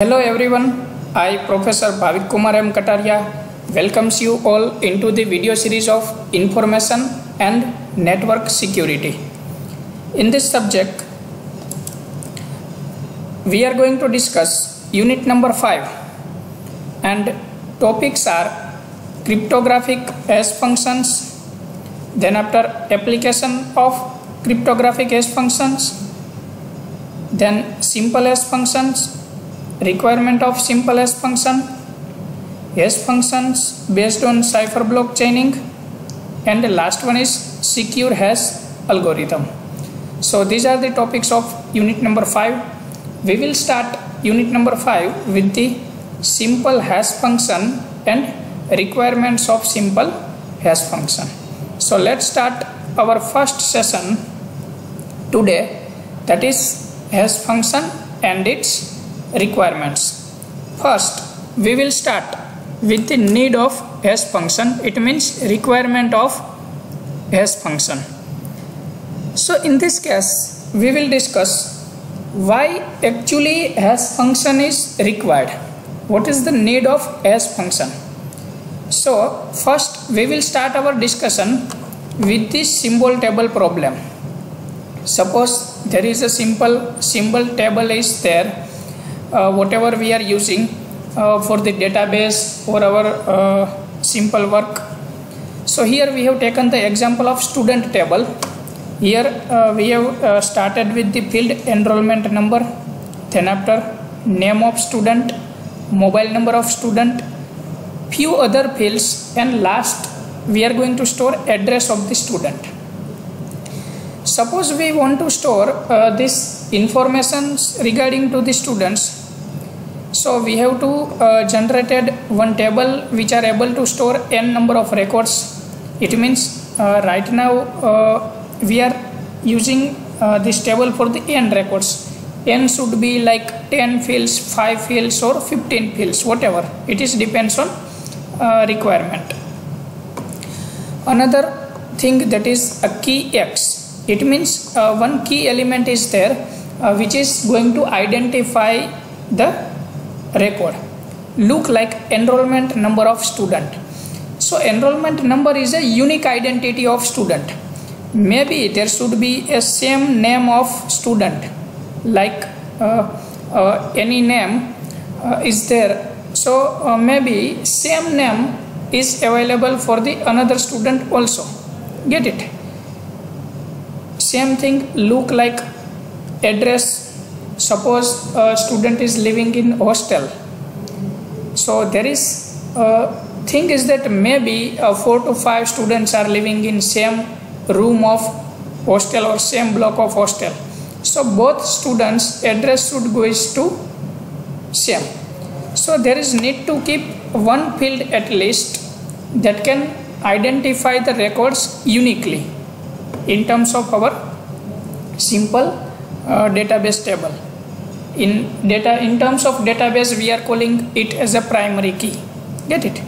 Hello everyone, I Professor Bhavik Kumar M. Kataria welcomes you all into the video series of Information and Network Security. In this subject, we are going to discuss unit number 5 and topics are cryptographic hash functions, then after application of cryptographic hash functions, then simple hash functions, requirement of simple hash functions based on cipher block chaining, and the last one is secure hash algorithm. So these are the topics of unit number 5. We will start unit number 5 with the simple hash function and requirements of simple hash function. So let's start our first session today, that is hash function and its requirements. First, we will start with the need of hash function. It means requirement of hash function. So in this case, we will discuss why actually hash function is required. What is the need of hash function? So first, we will start our discussion with the symbol table problem. Suppose there is a simple symbol table is there. Whatever we are using for the database or our simple work. So here we have taken the example of student table. Here we have started with the field enrollment number, then after name of student, mobile number of student, few other fields, and last we are going to store address of the student. Suppose we want to store this information regarding to the students. So we have to generated one table which are able to store n number of records. It means right now we are using this table for the n records. N should be like 10 fields, 5 fields or 15 fields, whatever. It is depends on requirement. Another thing, that is a key X. It means one key element is there which is going to identify the record. Look like enrollment number of student. So enrollment number is a unique identity of student. Maybe there should be a same name of student, like any name is there. So maybe same name is available for the another student also. Get it? Same thing, look like address. Suppose a student is living in hostel. So there is thing is that maybe 4 to 5 students are living in same room of hostel or same block of hostel. So both students address should go to same. So there is need to keep one field at least that can identify the records uniquely in terms of our simple database table. In terms of database, we are calling it as a primary key. Get it?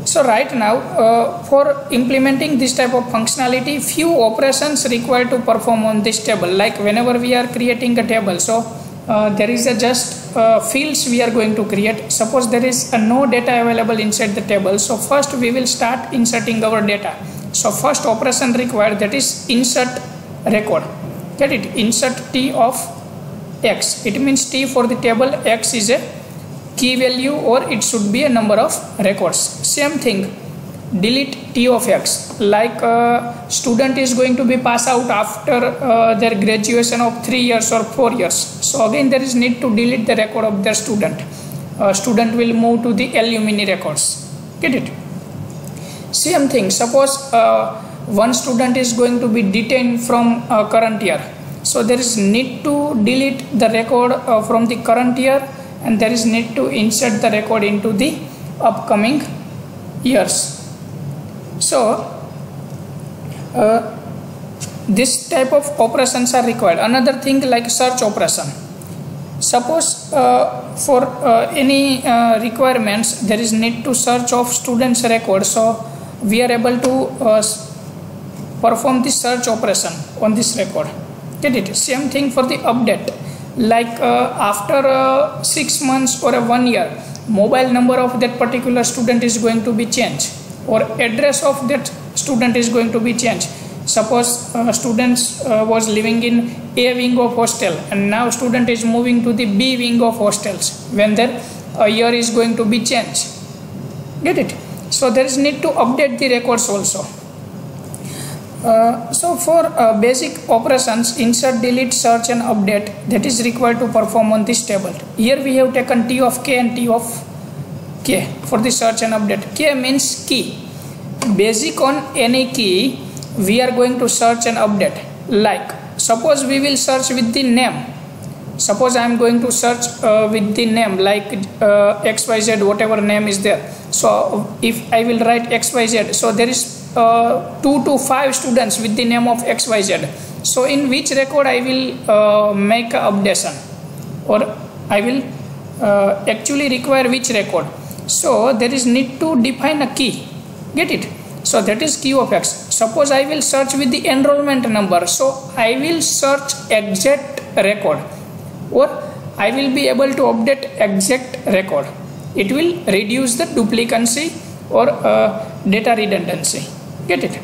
So right now for implementing this type of functionality, few operations required to perform on this table. Like whenever we are creating a table, so there is a just fields we are going to create. Suppose there is no data available inside the table, so first we will start inserting our data. So first operation required, that is insert record. Get it? Insert T of X. It means T for the table, X is a key value or it should be a number of records. Same thing, delete T of X. Like student is going to be pass out after their graduation of 3 years or 4 years. So again there is need to delete the record of their student. Student will move to the alumni records. Get it? Same thing, suppose one student is going to be detained from current year. So there is need to delete the record from the current year, and there is need to insert the record into the upcoming years. So this type of operations are required. Another thing like search operation. Suppose for any requirements there is need to search of students record. So we are able to perform the search operation on this record. Get it? Same thing for the update. like after 6 months or 1 year, mobile number of that particular student is going to be changed, or address of that student is going to be changed. Suppose students was living in A wing of hostel, and now student is moving to the B wing of hostels, when their year is going to be changed. Get it? So there is need to update the records also. So for basic operations, insert, delete, search and update, that is required to perform on this table. Here we have taken T of K and T of K for the search and update. K means key. Basic on any key we are going to search and update. Like suppose we will search with the name. Suppose I am going to search with the name like XYZ, whatever name is there. So if I will write XYZ, so there is 2 to 5 students with the name of XYZ. So in which record I will make a updation, or I will actually require which record. So there is need to define a key. Get it? So that is key of X. Suppose I will search with the enrollment number. So I will search exact record, or I will be able to update exact record. It will reduce the duplicancy or data redundancy. Get it?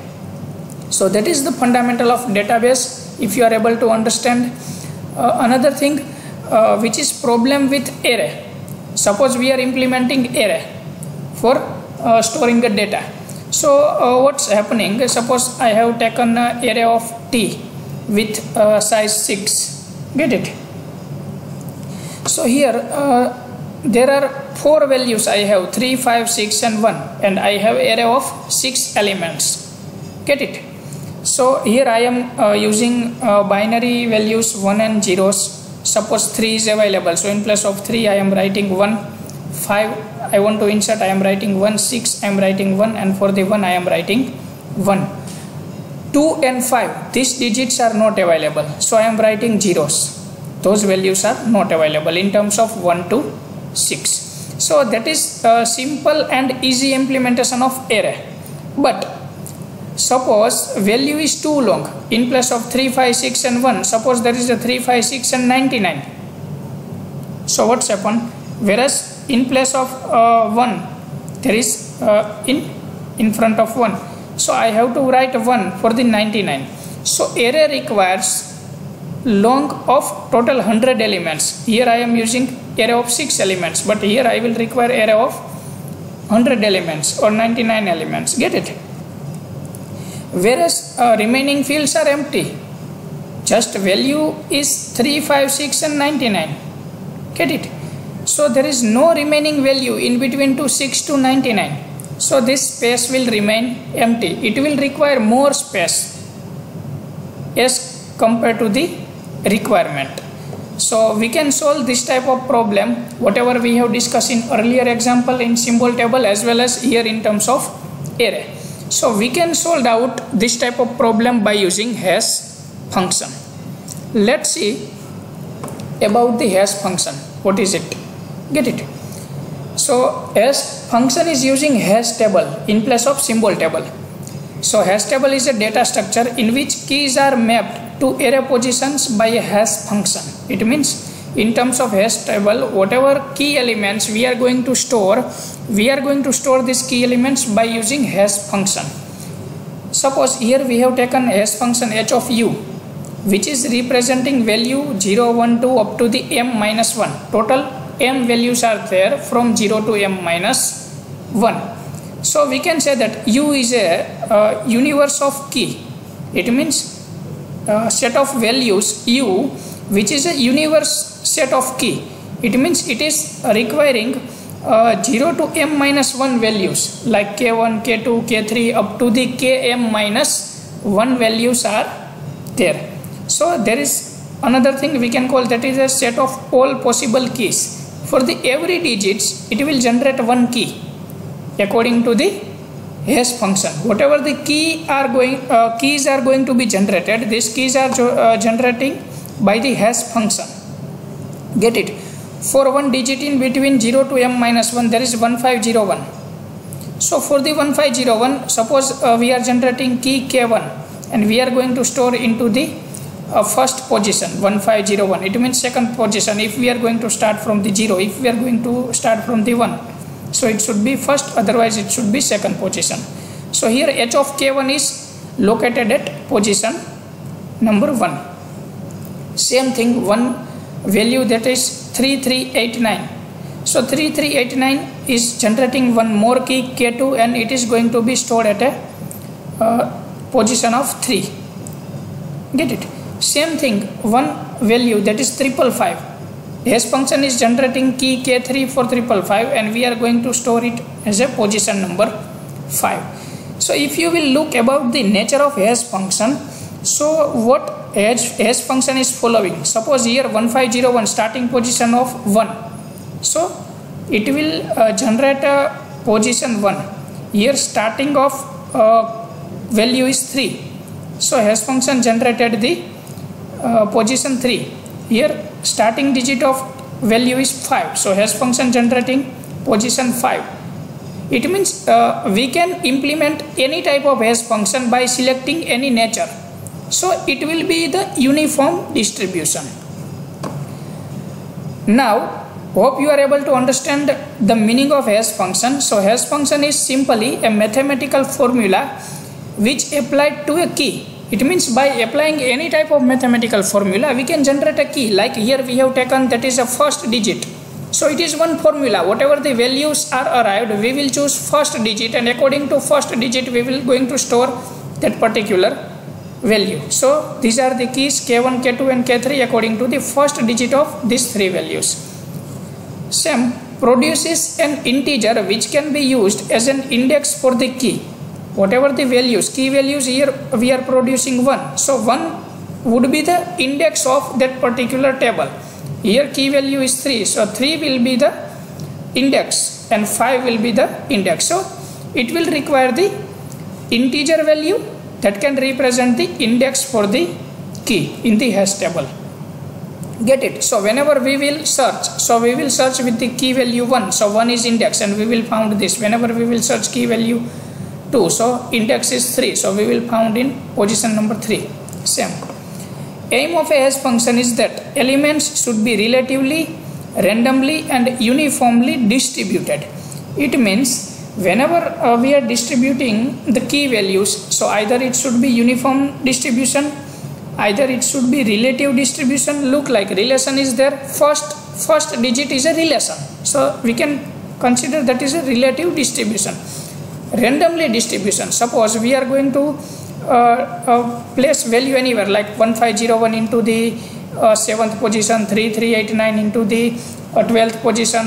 So that is the fundamental of database, if you are able to understand. Another thing which is problem with array. Suppose we are implementing array for storing the data. So what's happening? Suppose I have taken an array of T with size 6. Get it? So here there are 4 values. I have 3, 5, 6 and 1, and I have array of 6 elements. Get it? So here I am using binary values 1 and zeros. Suppose 3 is available, so in place of 3 I am writing 1. 5 I want to insert, I am writing 1. 6 I am writing 1, and for the 1 I am writing 1. 2 and 5, these digits are not available, so I am writing zeros. Those values are not available in terms of 1 to 6. So that is a simple and easy implementation of array. But suppose value is too long. In place of 3, 5, 6 and 1, suppose there is a 3, 5, 6 and 99. So what's happened? Whereas in place of 1 there is in front of 1, so I have to write 1 for the 99. So array requires long of total 100 elements. Here I am using array of 6 elements, but here I will require array of 100 elements or 99 elements. Get it? Whereas remaining fields are empty. Just value is 3, 5, 6 and 99. Get it? So there is no remaining value in between to 6 to 99. So this space will remain empty. It will require more space as compared to the requirement. So we can solve this type of problem, whatever we have discussed in earlier example in symbol table as well as here in terms of array. So we can solve out this type of problem by using hash function. Let's see about the hash function. What is it? Get it? So hash function is using hash table in place of symbol table. So hash table is a data structure in which keys are mapped to array positions by a hash function. It means in terms of hash table, whatever key elements we are going to store these key elements by using hash function. Suppose here we have taken hash function h of u, which is representing value 0, 1, 2 up to the m minus 1. Total m values are there from 0 to m minus 1. So we can say that u is a universe of key. It means set of values u, which is a universe set of key. It means it is requiring 0 to m minus 1 values like k1, k2, k3 up to the km minus 1 values are there. So there is another thing we can call, that is a set of all possible keys. For the every digits it will generate one key according to the hash function. Whatever the keys are going to be generated, these keys are generating by the hash function. Get it? For one digit in between 0 to m minus 1 there is 1501. So for the 1501, suppose we are generating key k1 and we are going to store into the first position 1501, it means second position. If we are going to start from the 0, if we are going to start from the 1, so it should be first, otherwise it should be second position. So here h of k1 is located at position number 1. Same thing, one value that is 3389. So 3389 is generating one more key k2 and it is going to be stored at a position of 3. Get it? Same thing, one value that is 555. Hash function is generating key k3 for 555 and we are going to store it as a position number 5. So if you will look about the nature of hash function, so what hash function is following. Suppose here 1501 starting position of 1. So it will generate a position 1. Here starting of value is 3. So hash function generated the position 3. Here starting digit of value is 5. So hash function generating position 5. It means we can implement any type of hash function by selecting any nature. So it will be the uniform distribution. Now hope you are able to understand the meaning of hash function. So hash function is simply a mathematical formula which applied to a key. It means by applying any type of mathematical formula we can generate a key. Like here we have taken that is a first digit. So it is one formula. Whatever the values are arrived, we will choose first digit and according to first digit we will going to store that particular value. So these are the keys k1, k2 and k3 according to the first digit of these three values. Same produces an integer which can be used as an index for the key. Whatever the values, key values, here we are producing 1. So 1 would be the index of that particular table. Here key value is 3. So 3 will be the index and 5 will be the index. So it will require the integer value that can represent the index for the key in the hash table. Get it? So whenever we will search, so we will search with the key value 1. So 1 is index and we will found this. Whenever we will search key value 2, so index is 3. So we will found in position number 3. Same. Aim of a hash function is that elements should be relatively, randomly and uniformly distributed. It means whenever we are distributing the key values, so either it should be uniform distribution, either it should be relative distribution. Look, like relation is there, first digit is a relation, so we can consider that is a relative distribution. Randomly distribution, suppose we are going to place value anywhere like 1501 into the 7th position, 3389 into the 12th position,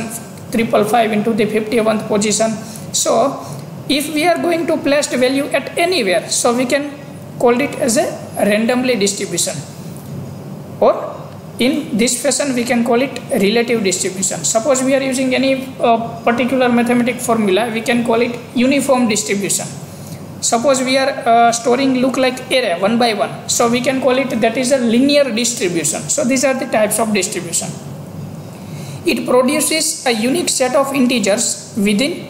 555 into the 51st position. So if we are going to place the value at anywhere, so we can call it as a randomly distribution, or in this fashion we can call it relative distribution. Suppose we are using any particular mathematical formula, we can call it uniform distribution. Suppose we are storing look like array 1 by 1, so we can call it that is a linear distribution. So these are the types of distribution. It produces a unique set of integers within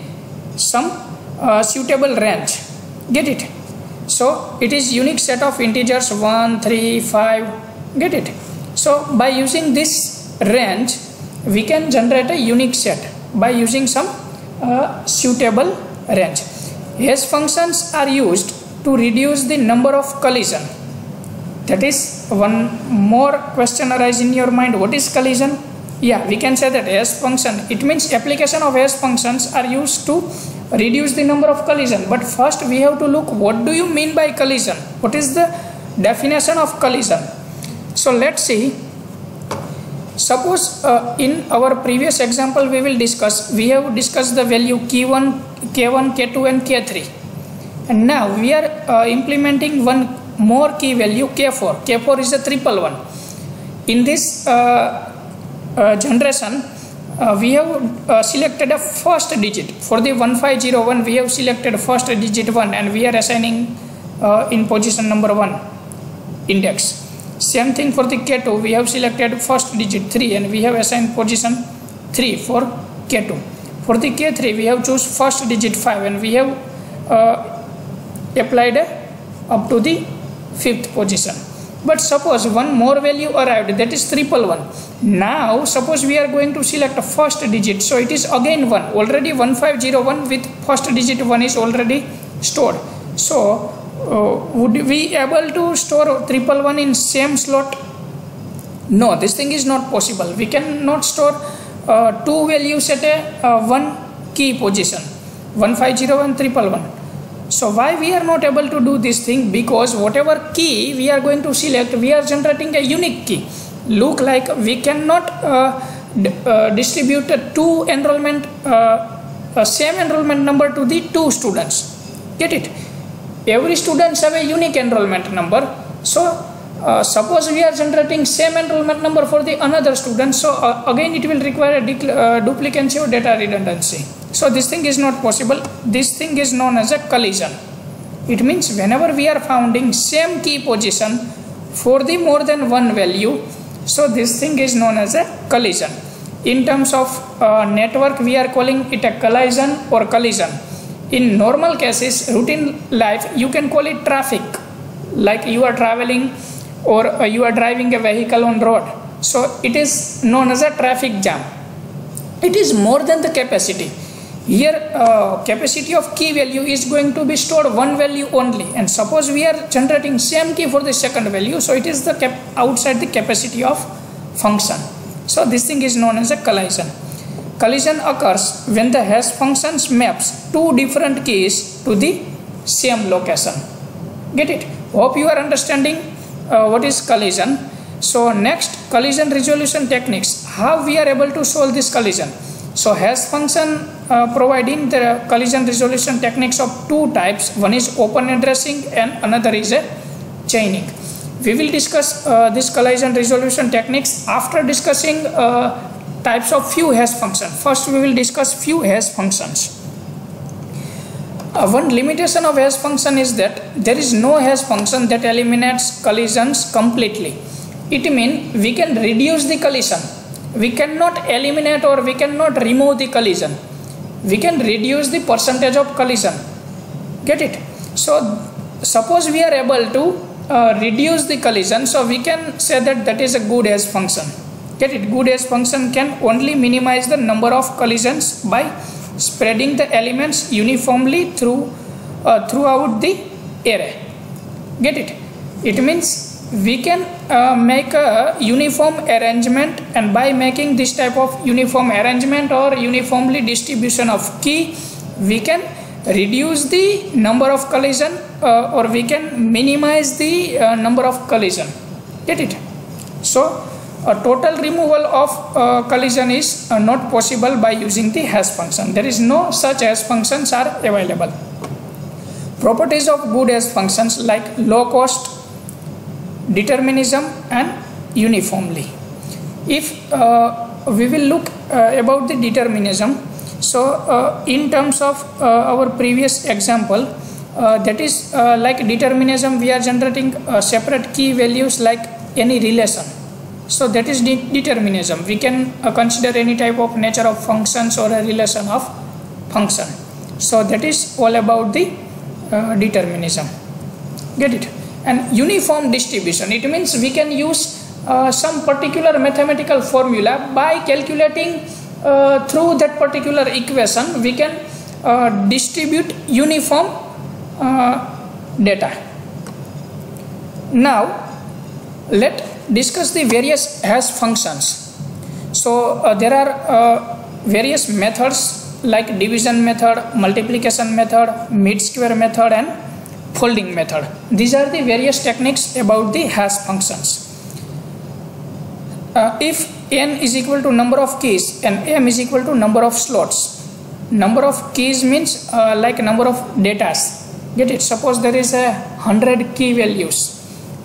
some suitable range. Get it? So it is unique set of integers 1, 3, 5. Get it? So by using this range we can generate a unique set by using some suitable range. Hash functions are used to reduce the number of collision. That is one more question arise in your mind. What is collision? Yeah, we can say that hash function, it means application of hash functions are used to reduce the number of collision. But first we have to look what do you mean by collision? What is the definition of collision? So let's see. Suppose in our previous example we have discussed the value k1, k2 and k3, and now we are implementing one more key value k4. K4 is a 111. In this generation we have selected a first digit. For the 1501 we have selected first digit 1 and we are assigning in position number 1 index. Same thing for the k2, we have selected first digit 3 and we have assigned position 3 for k2. For the k3 we have choose first digit 5 and we have applied up to the 5th position. But suppose one more value arrived, that is 111. Now suppose we are going to select a first digit, so it is again 1. Already 1501 with first digit 1 is already stored. So would we able to store 111 in same slot? No, this thing is not possible. We cannot store two values at a one key position, 1501, 111. So why we are not able to do this thing? Because whatever key we are going to select, we are generating a unique key. Look like we cannot distribute two enrollment, same enrollment number to the two students. Get it? Every student have a unique enrollment number. So suppose we are generating same enrollment number for the another student, so again it will require a duplicacy or data redundancy. So this thing is not possible. This thing is known as a collision. It means whenever we are finding same key position for the more than one value, so this thing is known as a collision. In terms of network, we are calling it a collision or collision. In normal cases, routine life, you can call it traffic, like you are traveling or you are driving a vehicle on road. So it is known as a traffic jam. It is more than the capacity. Here capacity of key value is going to be stored one value only, and suppose we are generating same key for the second value, so it is the outside the capacity of function. So this thing is known as a collision. Collision occurs when the hash functions maps two different keys to the same location. Get it? Hope you are understanding what is collision. So next, collision resolution techniques. How we are able to solve this collision? So hash function providing the collision resolution techniques of two types. One is open addressing and another is a chaining. We will discuss this collision resolution techniques after discussing types of few hash functions. First we will discuss few hash functions. One limitation of hash function is that there is no hash function that eliminates collisions completely. It means we can reduce the collision. We cannot eliminate or we cannot remove the collision. We can reduce the percentage of collision. Get it? So suppose we are able to reduce the collision, so we can say that that is a good hash function. Get it? Good hash function can only minimize the number of collisions by spreading the elements uniformly throughout the array. Get it? It means we can make a uniform arrangement, and by making this type of uniform arrangement or uniformly distribution of key, we can reduce the number of collision or we can minimize the number of collision. Get it? So a total removal of collision is not possible by using the hash function. There is no such hash functions are available. Properties of good hash functions like low cost, determinism and uniformly. If we will look about the determinism, so in terms of our previous example, that is like determinism, we are generating separate key values like any relation. So that is determinism. We can consider any type of nature of functions or a relation of function. So that is all about the determinism. Get it? And uniform distribution, it means we can use some particular mathematical formula. By calculating through that particular equation, we can distribute uniform data. Now let's discuss the various hash functions. So there are various methods like division method, multiplication method, mid square method and folding method. These are the various techniques about the hash functions. If n is equal to number of keys and m is equal to number of slots, number of keys means like number of datas. Get it? Suppose there is 100 key values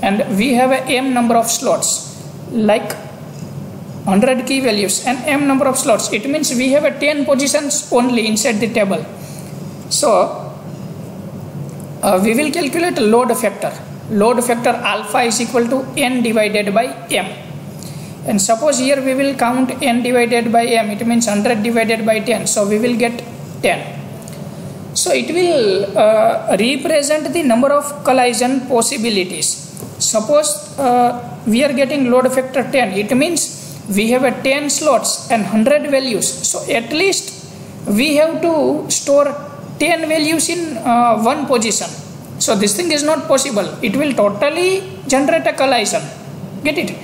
and we have a m number of slots, like 100 key values and m number of slots. It means we have 10 positions only inside the table. So we will calculate load factor. Load factor alpha is equal to n divided by m. And suppose here we will count n divided by m. It means 100 divided by 10. So we will get 10. So it will represent the number of collision possibilities. Suppose we are getting load factor 10, it means we have a 10 slots and 100 values, so at least we have to store 10 values in one position. So this thing is not possible, it will totally generate a collision. Get it?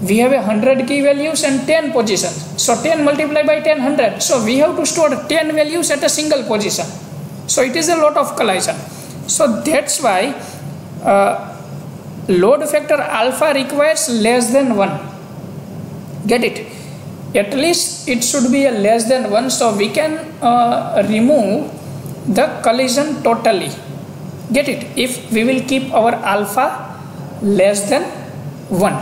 We have 100 key values and 10 positions, so 10 multiplied by 10, 100, so we have to store 10 values at a single position, so it is a lot of collision. So that's why load factor alpha requires less than 1. Get it? At least it should be a less than 1, so we can remove the collision totally. Get it? If we will keep our alpha less than 1,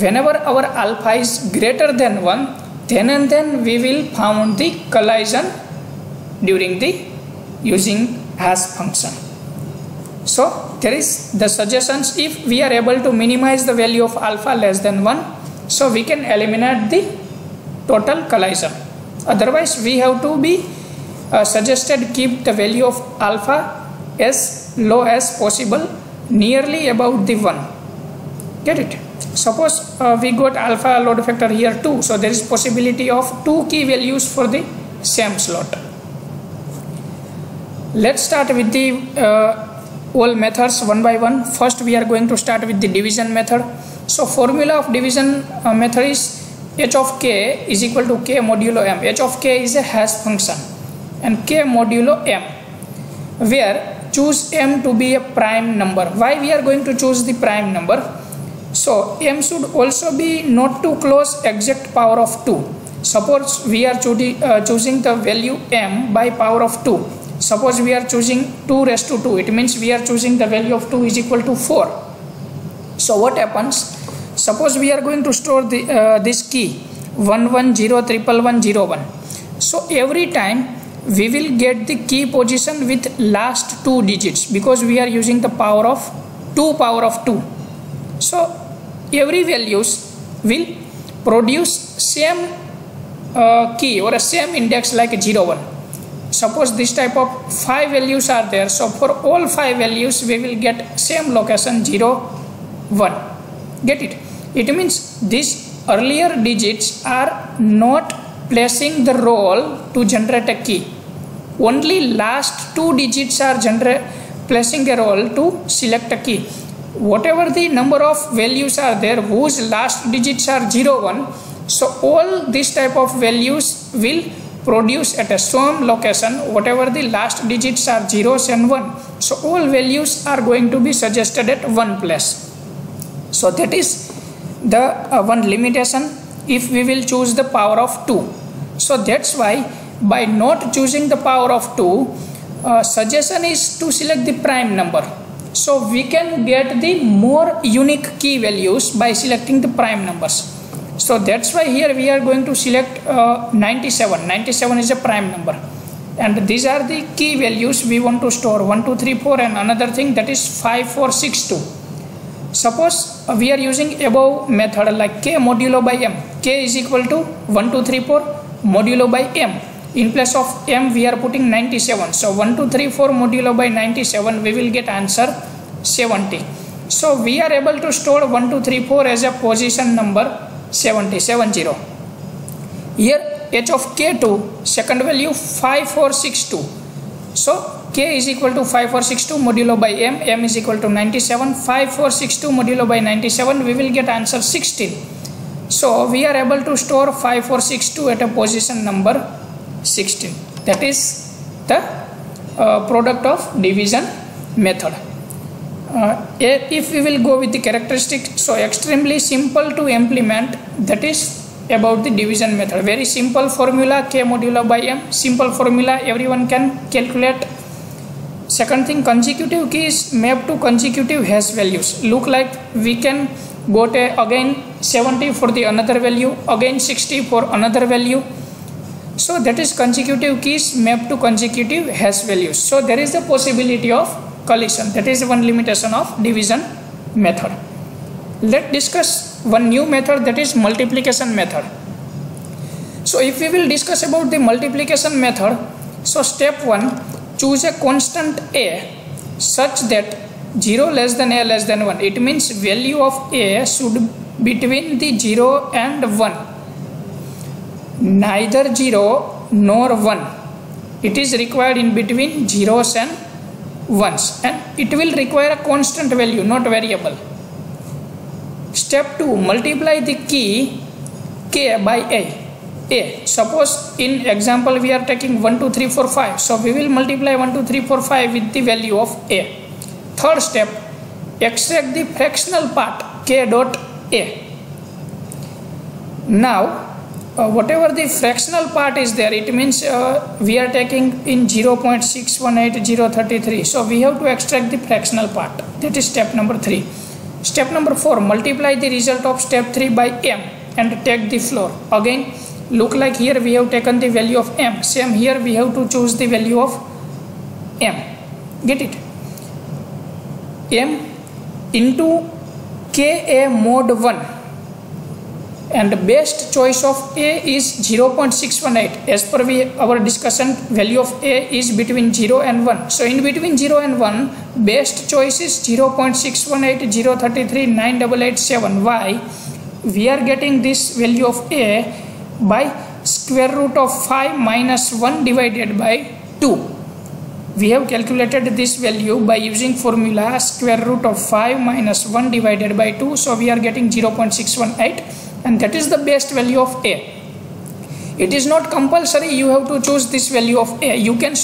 whenever our alpha is greater than 1, then and then we will found the collision during the using hash function. So there is the suggestions, if we are able to minimize the value of alpha less than 1, so we can eliminate the total collision. Otherwise we have to be suggested keep the value of alpha as low as possible, nearly about the 1. Get it? Suppose we got alpha load factor here 2, so there is possibility of 2 key values for the same slot. Let's start with the all methods one by one. First we are going to start with the division method. So formula of division method is h of k is equal to k modulo m. H of k is a hash function and k modulo m, where choose m to be a prime number. Why we are going to choose the prime number? So m should also be not too close exact power of 2. Suppose we are choosing the value m by power of 2. Suppose we are choosing 2 raised to 2, it means we are choosing the value of 2 is equal to 4. So what happens? Suppose we are going to store the this key 11011101. So every time we will get the key position with last 2 digits, because we are using the power of 2 power of 2. So every values will produce same key or a same index like 01. Suppose this type of 5 values are there, so for all 5 values we will get same location 0, 1. Get it? It means these earlier digits are not placing the role to generate a key. Only last 2 digits are placing a role to select a key. Whatever the number of values are there whose last digits are 0, 1, so all this type of values will produce at a same location whatever the last digits are 0s and 1. So all values are going to be suggested at one place. So that is the one limitation if we will choose the power of 2. So that's why by not choosing the power of 2, suggestion is to select the prime number. So we can get the more unique key values by selecting the prime numbers. So that's why here we are going to select 97. 97 is a prime number, and these are the key values we want to store 1, 2, 3, 4, and another thing that is 5, 4, 6, 2. Suppose we are using above method like k modulo by m. K is equal to 1, 2, 3, 4 modulo by m. In place of m we are putting 97. So 1, 2, 3, 4 modulo by 97, we will get answer 70. So we are able to store 1, 2, 3, 4 as a position number 70. Here h of k2, second value 5462. So k is equal to 5462 modulo by m. M is equal to 97. 5462 modulo by 97, we will get answer 16. So we are able to store 5462 at a position number 16. That is the product of division method. If we will go with the characteristic, so extremely simple to implement, that is about the division method. Very simple formula, k modulo by m. Simple formula, everyone can calculate. Second thing, consecutive keys map to consecutive hash values. Look like we can got again 70 for the another value, again 60 for another value. So that is consecutive keys map to consecutive hash values. So there is the possibility of collision. That is one limitation of division method. Let's discuss one new method, that is multiplication method. So if we will discuss about the multiplication method, so step 1, choose a constant a such that 0 less than a less than 1. It means value of a should between the 0 and 1. Neither 0 nor 1. It is required in between zeros and ones, and it will require a constant value, not variable. Step 2, multiply the key k by a. Suppose in example we are taking 1 2 3 4 5, so we will multiply 1 2 3 4 5 with the value of a. Third step, extract the fractional part k dot a. Now whatever the fractional part is there, it means we are taking in 0.618033, so we have to extract the fractional part. That is step number 3. Step number 4, multiply the result of step 3 by m and take the floor. Again, look like here we have taken the value of m, same here we have to choose the value of m. Get it? M into ka mod 1, and the best choice of a is 0.618. As per our discussion, value of a is between 0 and 1. So in between 0 and 1, best choice is 0.618033987. Why? We are getting this value of a by square root of 5 minus 1 divided by 2. We have calculated this value by using formula square root of 5 minus 1 divided by 2. So we are getting 0.618, and that is the best value of a. It is not compulsory you have to choose this value of a. You can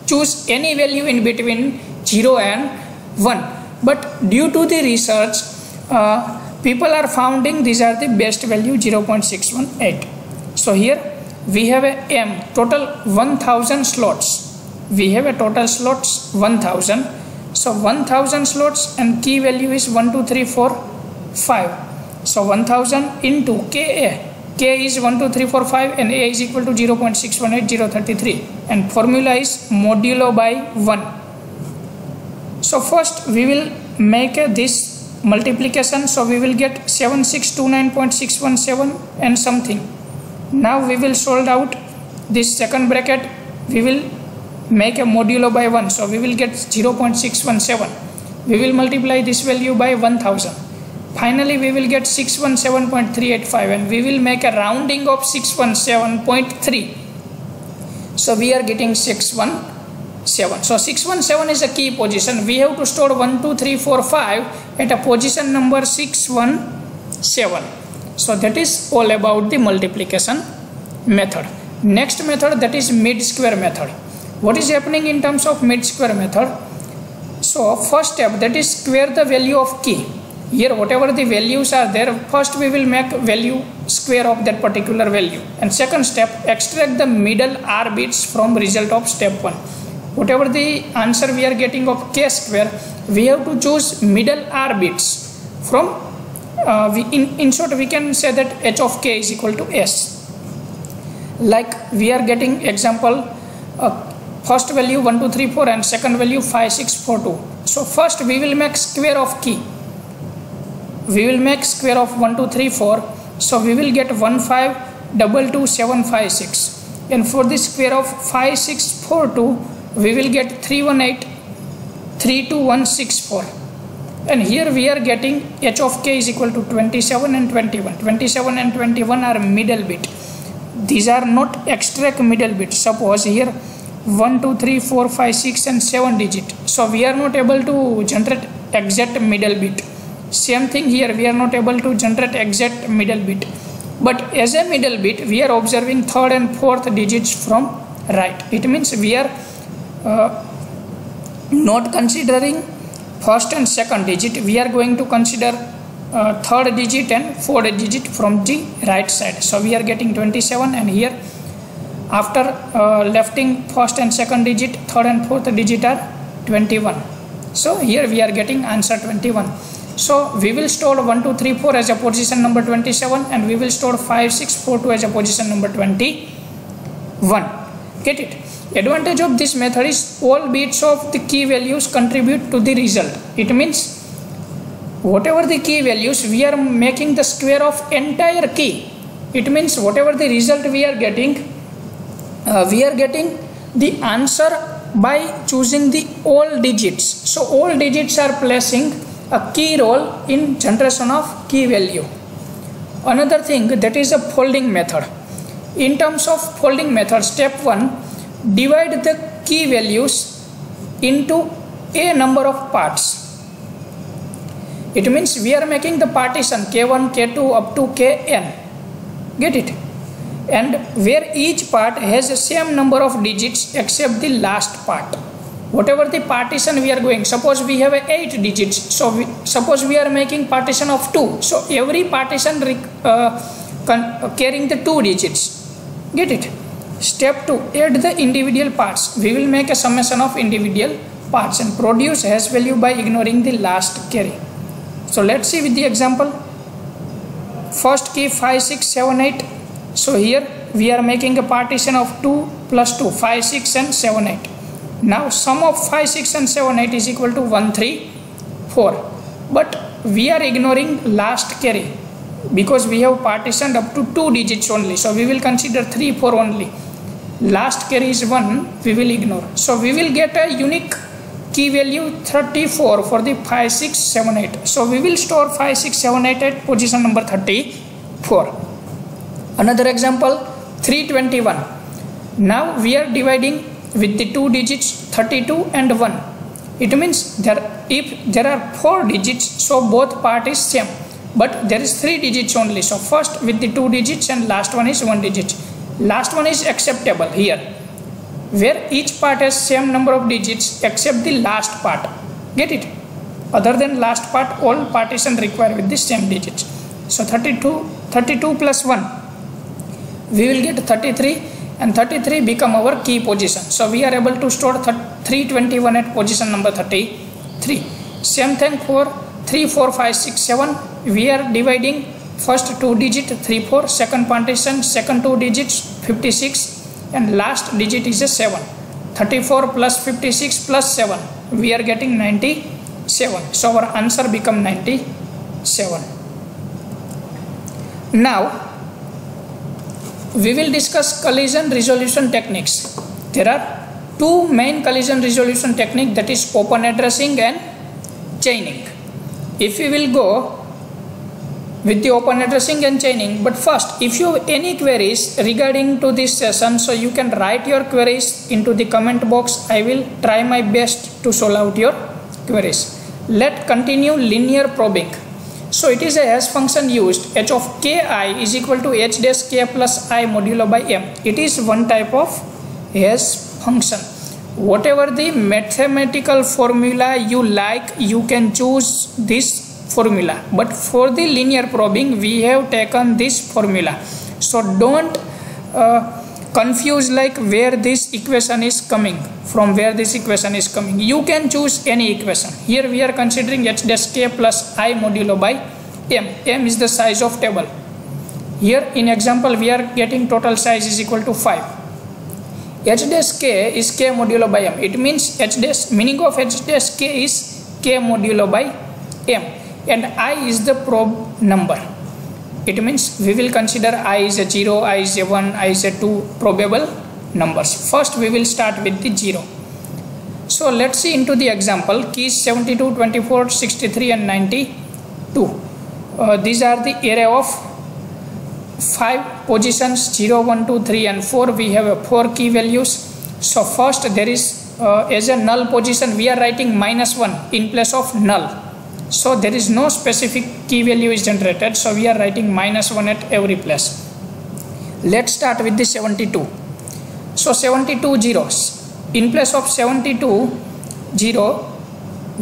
choose any value in between 0 and 1. But due to the research, people are finding these are the best value, 0.618. So here we have a m, total 1000 slots. We have a total slots 1000. So 1000 slots and key value is 1 2 3 4 5. So 1000 into ka. K is 1 2 3 4 5 and a is equal to 0.618033, and formula is modulo by 1. So first we will make this multiplication. So we will get 7629.617 and something. Now we will solve out this second bracket. We will make a modulo by 1. So we will get 0.617. We will multiply this value by 1000. Finally we will get 617.385, and we will make a rounding of 617.3. So we are getting 617. So 617 is a key position. We have to store 1 2 3 4 5 at a position number 617. So that is all about the multiplication method. Next method, that is mid square method. What is happening in terms of mid square method? So first step, that is square the value of key. Here whatever the values are there, first we will make value square of that particular value, and second step, extract the middle r bits from result of step 1. Whatever the answer we are getting of k square, we have to choose middle r bits from in short we can say that h of k is equal to s. Like we are getting example, first value 1 2 3 4 and second value 5 6 4 2. So first we will make square of key. We will make square of 1 2 3 4. So we will get 15222756, and for the square of 5642 we will get 318326164. And here we are getting h of k is equal to 27 and 21. 27 and 21 are middle bit. These are not extract middle bit. Suppose here 1 2 3 4 5 6 and 7 digit. So we are not able to generate exact middle bit. Same thing here, we are not able to generate exact middle bit. But as a middle bit, we are observing third and fourth digits from right. It means we are not considering first and second digit. We are going to consider third digit and fourth digit from the right side. So we are getting 27, and here after lefting first and second digit, third and fourth digit are 21. So here we are getting answer 21. So we will store 1 2 3 4 as a position number 27, and we will store 5 6 4 2 as a position number 21. Get it? Advantage of this method is all bits of the key values contribute to the result. It means whatever the key values, we are making the square of entire key. It means whatever the result we are getting the answer by choosing the all digits. So all digits are playing a key role in generation of key value. Another thing, that is a folding method. In terms of folding method, step 1, divide the key values into a number of parts. It means we are making the partition K1, K2 up to Kn. Get it? And where each part has the same number of digits except the last part. Whatever the partition we are going, suppose we have 8 digits, so suppose we are making partition of 2, so every partition carrying the 2 digits. Get it? Step 2, add the individual parts. We will make a summation of individual parts and produce hash value by ignoring the last carry. So let's see with the example. First key 5, 6, 7, 8. So here we are making a partition of 2 plus 2, 5, 6 and 7, 8. Now sum of 5, 6 and 7, 8 is equal to 1, 3, 4. But we are ignoring last carry because we have partitioned up to 2 digits only. So we will consider 3, 4 only. Last carry is 1, we will ignore. So we will get a unique key value 34 for the 5, 6, 7, 8. So we will store 5, 6, 7, 8 at position number 34. Another example, 321. Now we are dividing with the 2 digits 32 and 1. It means if there are 4 digits, so both part is same. But there is 3 digits only. So first with the 2 digits and last one is 1 digit. Last one is acceptable here, where each part has same number of digits except the last part. Get it? Other than last part, all partition require with the same digits. So 32 plus 1. We will get 33 and 33 become our key position. So we are able to store 321 at position number 33. Same thing for 3, 4, 5, 6, 7. We are dividing first 2 digit 3, 4, second partition, second 2 digits 56 and last digit is a 7. 34 plus 56 plus 7. We are getting 97. So our answer become 97. Now we will discuss collision resolution techniques. There are 2 main collision resolution techniques, that is open addressing and chaining. If we will go with the open addressing and chaining, but first if you have any queries regarding to this session, so you can write your queries into the comment box. I will try my best to solve out your queries. Let's continue linear probing. So it is a hash function used, h of ki is equal to h dash k plus I modulo by m. It is one type of hash function. Whatever the mathematical formula you like, you can choose this formula. But for the linear probing, we have taken this formula. So don't confuse like where this equation is coming, from where this equation is coming. You can choose any equation. Here we are considering h dash k plus I modulo by m. M is the size of table. Here in example we are getting total size is equal to 5. H dash k is k modulo by m. It means h dash, meaning of h dash k is k modulo by m, and I is the probe number. It means we will consider I is a 0, I is a 1, I is a 2 probable numbers. First we will start with the 0. So let's see into the example. Keys 72, 24, 63 and 92. These are the array of 5 positions, 0, 1, 2, 3 and 4. We have 4 key values. So first there is as a null position, we are writing -1 in place of null. So there is no specific key value is generated. So we are writing -1 at every place. Let's start with the 72. So 72 zeros. In place of 72 0,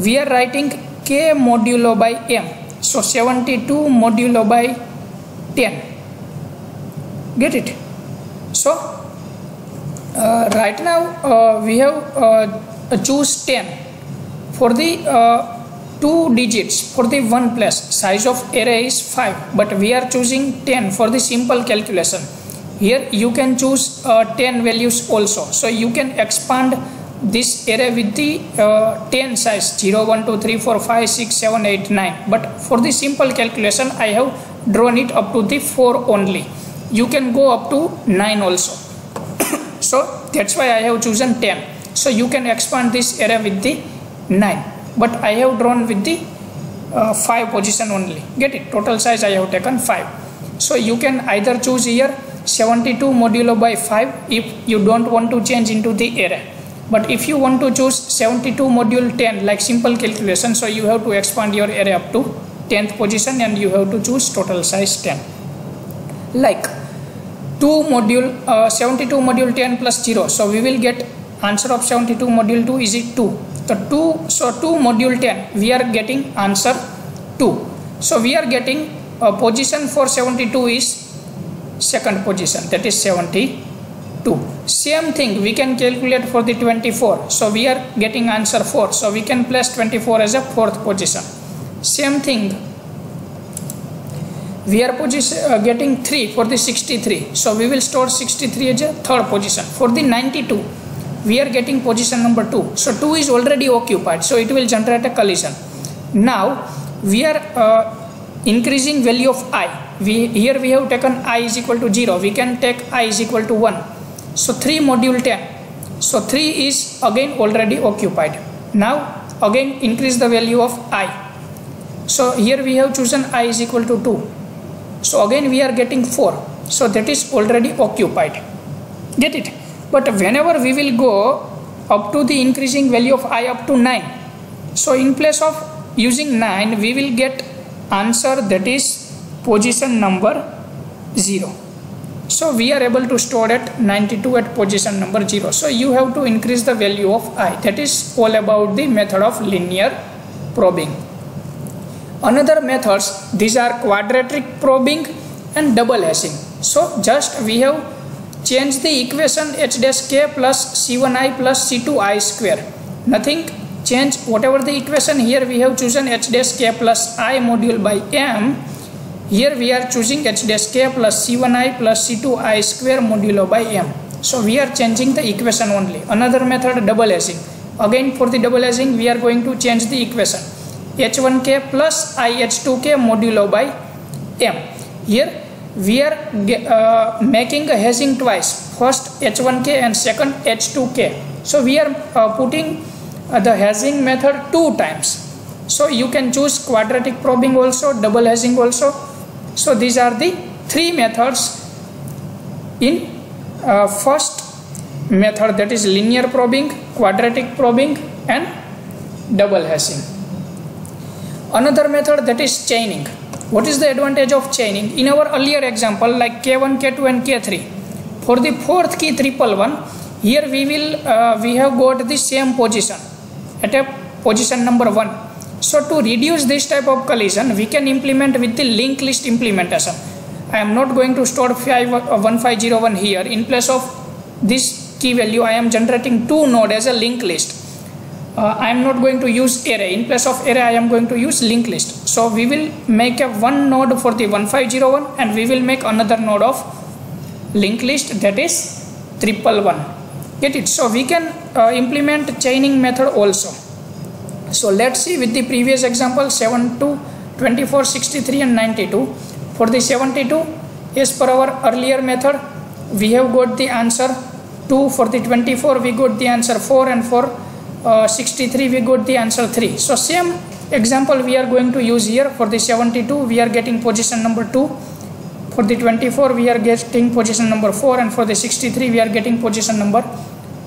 we are writing k modulo by m. So 72 modulo by 10. Get it? So right now we have choose 10 for the 2 digits for the 1 place. Size of array is 5, but we are choosing 10 for the simple calculation. Here you can choose 10 values also. So you can expand this array with the 10 size 0, 1, 2, 3, 4, 5, 6, 7, 8, 9. But for the simple calculation I have drawn it up to the 4 only. You can go up to 9 also. So that's why I have chosen 10. So So you can expand this array with the 9, but I have drawn with the 5 position only. Get it? Total size I have taken 5. So you can either choose here 72 modulo by 5 if you don't want to change into the array. But if you want to choose 72 module 10 like simple calculation, so you have to expand your array up to 10th position and you have to choose total size 10. Like 72 module 10 plus 0, so we will get answer of 72 module 2 is it 2. So 2 module 10 we are getting answer 2. So we are getting position for 72 is second position, that is 72. Same thing we can calculate for the 24. So we are getting answer 4. So we can place 24 as a fourth position. Same thing we are getting 3 for the 63. So we will store 63 as a third position. For the 92 we are getting position number 2. So 2 is already occupied. So it will generate a collision. Now we are increasing value of I. Here we have taken I is equal to 0. We can take I is equal to 1. So 3 module 10. So 3 is again already occupied. Now again increase the value of I. So here we have chosen I is equal to 2. So again we are getting 4. So that is already occupied. Get it? But whenever we will go up to the increasing value of I up to 9. So in place of using 9 we will get answer that is position number 0. So we are able to store at 92 at position number 0. So you have to increase the value of I. That is all about the method of linear probing. Another methods, these are quadratic probing and double hashing. So just we have changed the equation h dash k plus c1i plus c2i square. Nothing change. Whatever the equation, here we have chosen h dash k plus I module by m. Here we are choosing h dash k plus c1i plus c2i square modulo by m. So we are changing the equation only. Another method, double hashing. Again for the double hashing we are going to change the equation h1k plus ih2k modulo by m. Here we are making a hashing twice. First h1k and second h2k. So we are putting the hashing method 2 times. So you can choose quadratic probing also, double hashing also. So these are the 3 methods in first method, that is linear probing, quadratic probing and double hashing. Another method, that is chaining. What is the advantage of chaining? In our earlier example like K1, K2 and K3, for the fourth key 111, here we have got the same position at a position number 1. So to reduce this type of collision, we can implement with the linked list implementation. I am not going to store 1501 here. In place of this key value, I am generating 2 nodes as a linked list. I am not going to use array. In place of array, I am going to use linked list. So we will make a one node for the 1501 and we will make another node of linked list, that is 111. Get it? So we can implement chaining method also. So let's see with the previous example 72, 24, 63 and 92. For the 72, as per our earlier method, we have got the answer 2. For the 24 we got the answer 4 and for 63 we got the answer 3. So same example we are going to use here. For the 72 we are getting position number 2. For the 24 we are getting position number 4 and for the 63 we are getting position number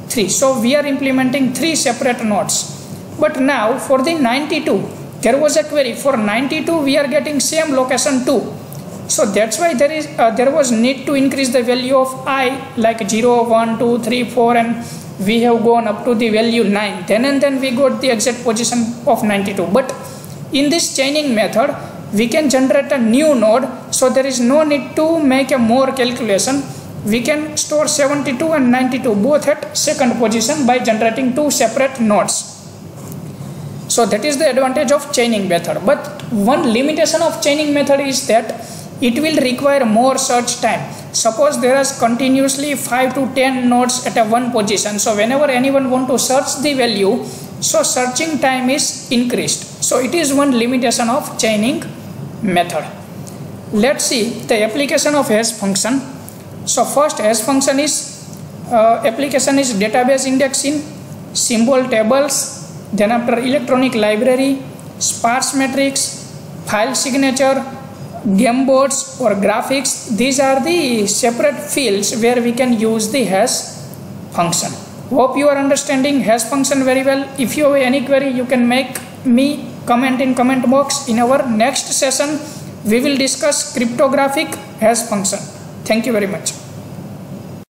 3. So we are implementing 3 separate nodes. But now for the 92 there was a query. For 92 we are getting same location 2. So that's why there was need to increase the value of I like 0, 1, 2, 3, 4 and we have gone up to the value 9. Then and then we got the exact position of 92. But in this chaining method we can generate a new node. So there is no need to make a more calculation. We can store 72 and 92 both at second position by generating 2 separate nodes. So that is the advantage of chaining method. But one limitation of chaining method is that it will require more search time. Suppose there is continuously 5 to 10 nodes at a one position. So whenever anyone want to search the value, so searching time is increased. So it is one limitation of chaining method. Let's see the application of hash function. So first hash function is application is database index in symbol tables, then after electronic library, sparse matrix, file signature, game boards or graphics. These are the separate fields where we can use the hash function. Hope you are understanding hash function very well. If you have any query, you can make me comment in comment box. In our next session, we will discuss cryptographic hash function. Thank you very much.